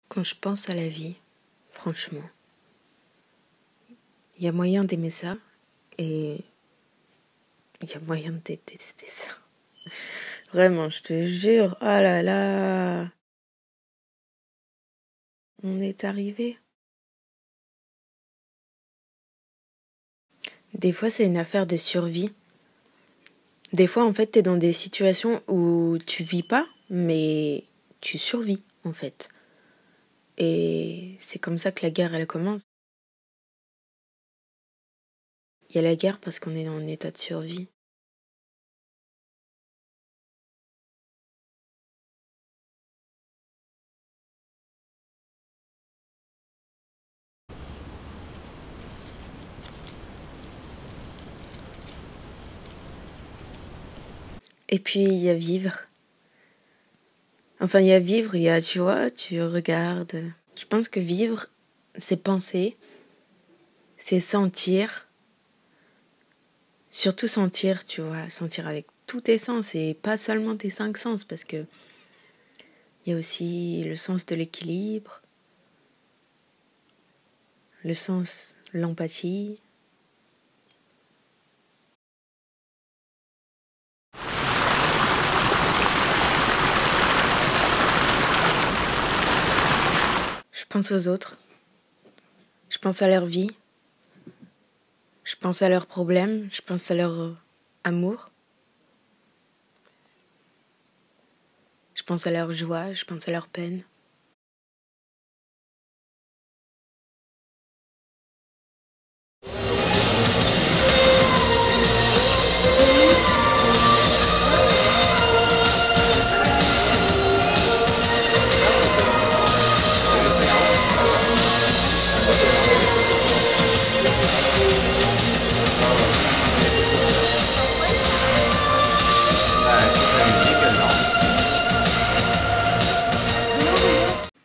Quand je pense à la vie, franchement, il y a moyen d'aimer ça et il y a moyen de détester ça. Vraiment, je te jure, oh là là, on est arrivé. Des fois, c'est une affaire de survie. Des fois, en fait, t'es dans des situations où tu vis pas, mais tu survis, en fait. Et c'est comme ça que la guerre, elle commence. Il y a la guerre parce qu'on est en état de survie. Et puis, il y a vivre. Enfin, il y a vivre, il y a, tu vois, tu regardes. Je pense que vivre, c'est penser, c'est sentir. Surtout sentir, tu vois, sentir avec tous tes sens et pas seulement tes 5 sens, parce que il y a aussi le sens de l'équilibre, le sens, l'empathie. Je pense aux autres, je pense à leur vie, je pense à leurs problèmes, je pense à leur amour, je pense à leur joie, je pense à leur peine.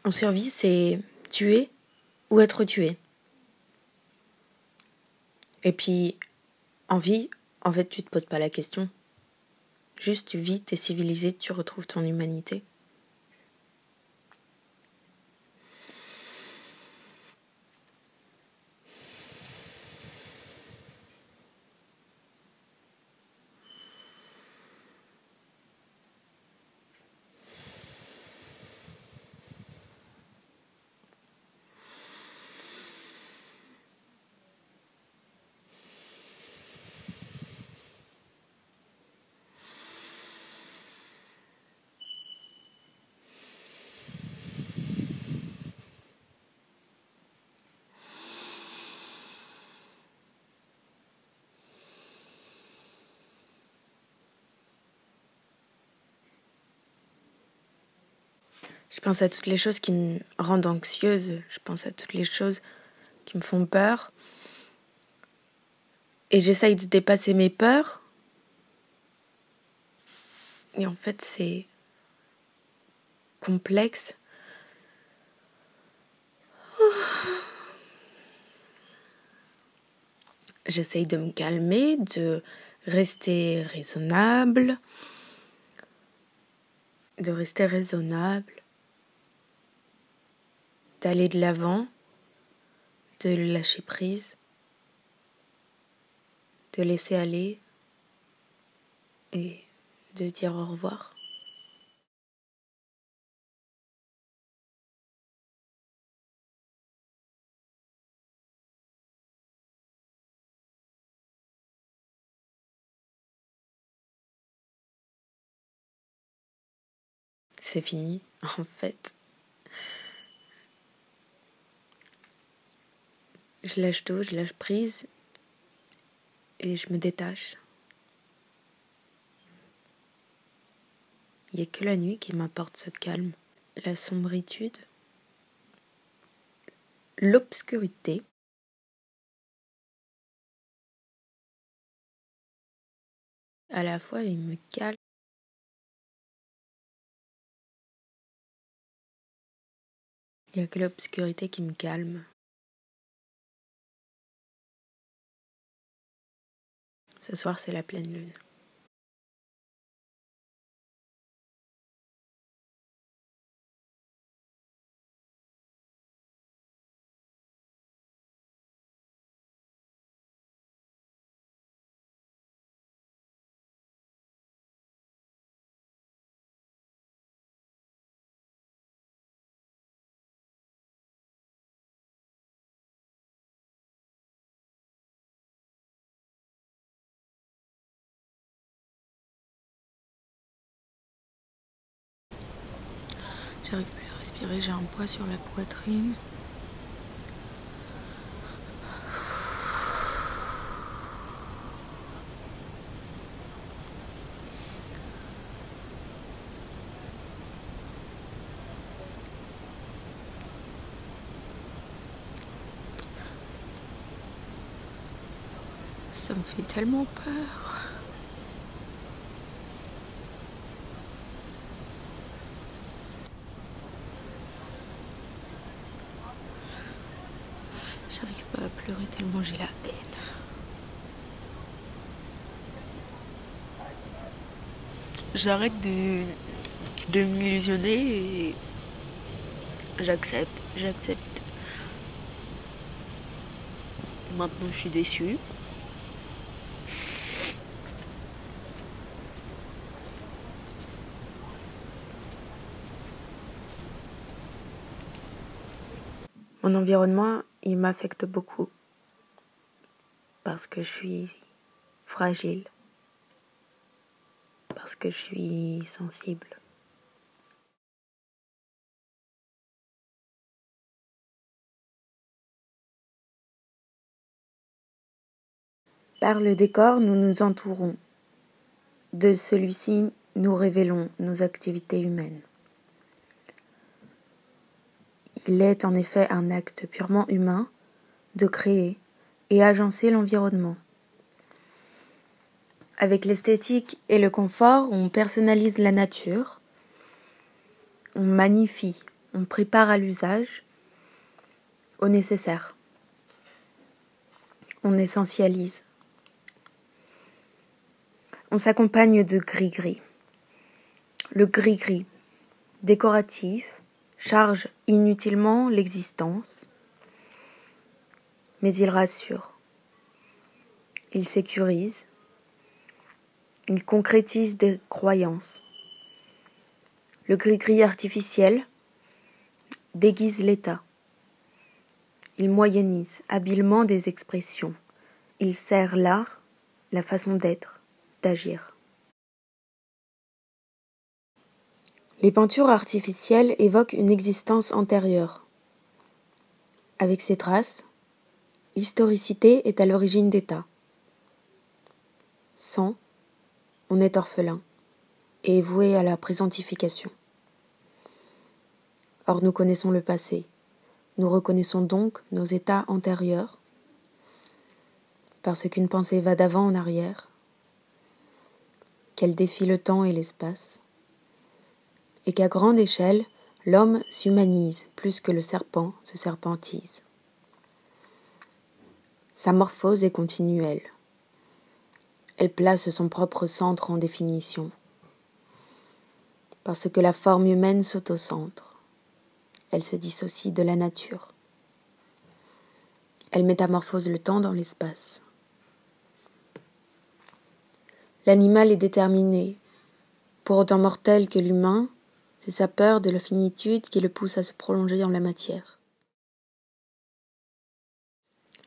En survie, c'est tuer ou être tué. Et puis, en vie, en fait, tu te poses pas la question. Juste, tu vis, t'es civilisé, tu retrouves ton humanité. Je pense à toutes les choses qui me rendent anxieuse, je pense à toutes les choses qui me font peur. Et j'essaye de dépasser mes peurs. Et en fait, c'est complexe. J'essaye de me calmer, de rester raisonnable. D'aller de l'avant, de lâcher prise, de laisser aller et de dire au revoir. C'est fini, en fait. Je lâche tout, je lâche prise et je me détache. Il n'y a que la nuit qui m'apporte ce calme. La sombritude, l'obscurité, à la fois il me calme. Il n'y a que l'obscurité qui me calme. Ce soir, c'est la pleine lune. J'arrive plus à respirer, j'ai un poids sur la poitrine. Ça me fait tellement peur. J'arrive pas à pleurer tellement j'ai la haine. J'arrête de m'illusionner et j'accepte. Maintenant je suis déçue. Mon environnement, il m'affecte beaucoup parce que je suis fragile, parce que je suis sensible. Par le décor, nous nous entourons. De celui-ci, nous révélons nos activités humaines. Il est en effet un acte purement humain de créer et agencer l'environnement. Avec l'esthétique et le confort, on personnalise la nature, on magnifie, on prépare à l'usage, au nécessaire. On essentialise. On s'accompagne de gris-gris. Le gris-gris, décoratif, charge inutilement l'existence, mais il rassure, il sécurise, il concrétise des croyances. Le gris-gris artificiel déguise l'état. Il moyennise habilement des expressions. Il sert l'art, la façon d'être, d'agir. Les peintures artificielles évoquent une existence antérieure. Avec ces traces, l'historicité est à l'origine d'état. Sans, on est orphelin et voué à la présentification. Or nous connaissons le passé, nous reconnaissons donc nos états antérieurs, parce qu'une pensée va d'avant en arrière, qu'elle défie le temps et l'espace, et qu'à grande échelle, l'homme s'humanise plus que le serpent se serpentise. Sa morphose est continuelle. Elle place son propre centre en définition, parce que la forme humaine s'autocentre. Elle se dissocie de la nature. Elle métamorphose le temps dans l'espace. L'animal est déterminé, pour autant mortel que l'humain, c'est sa peur de la finitude qui le pousse à se prolonger dans la matière.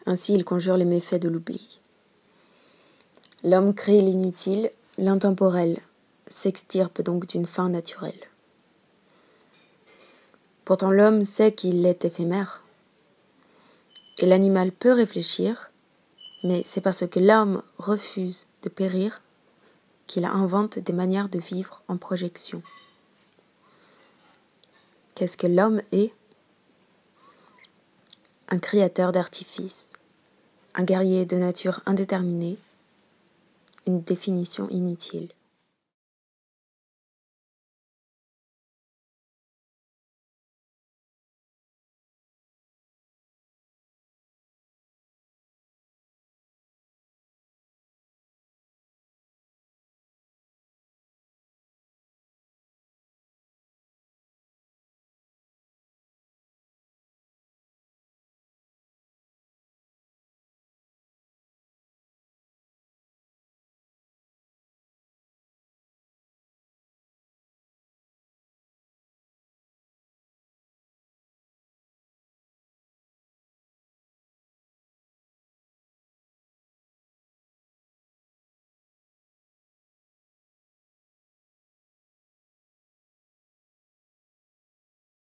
Ainsi il conjure les méfaits de l'oubli. L'homme crée l'inutile, l'intemporel, s'extirpe donc d'une fin naturelle. Pourtant l'homme sait qu'il est éphémère. Et l'animal peut réfléchir, mais c'est parce que l'homme refuse de périr qu'il invente des manières de vivre en projection. Qu'est-ce que l'homme est ? Un créateur d'artifice, un guerrier de nature indéterminée, une définition inutile.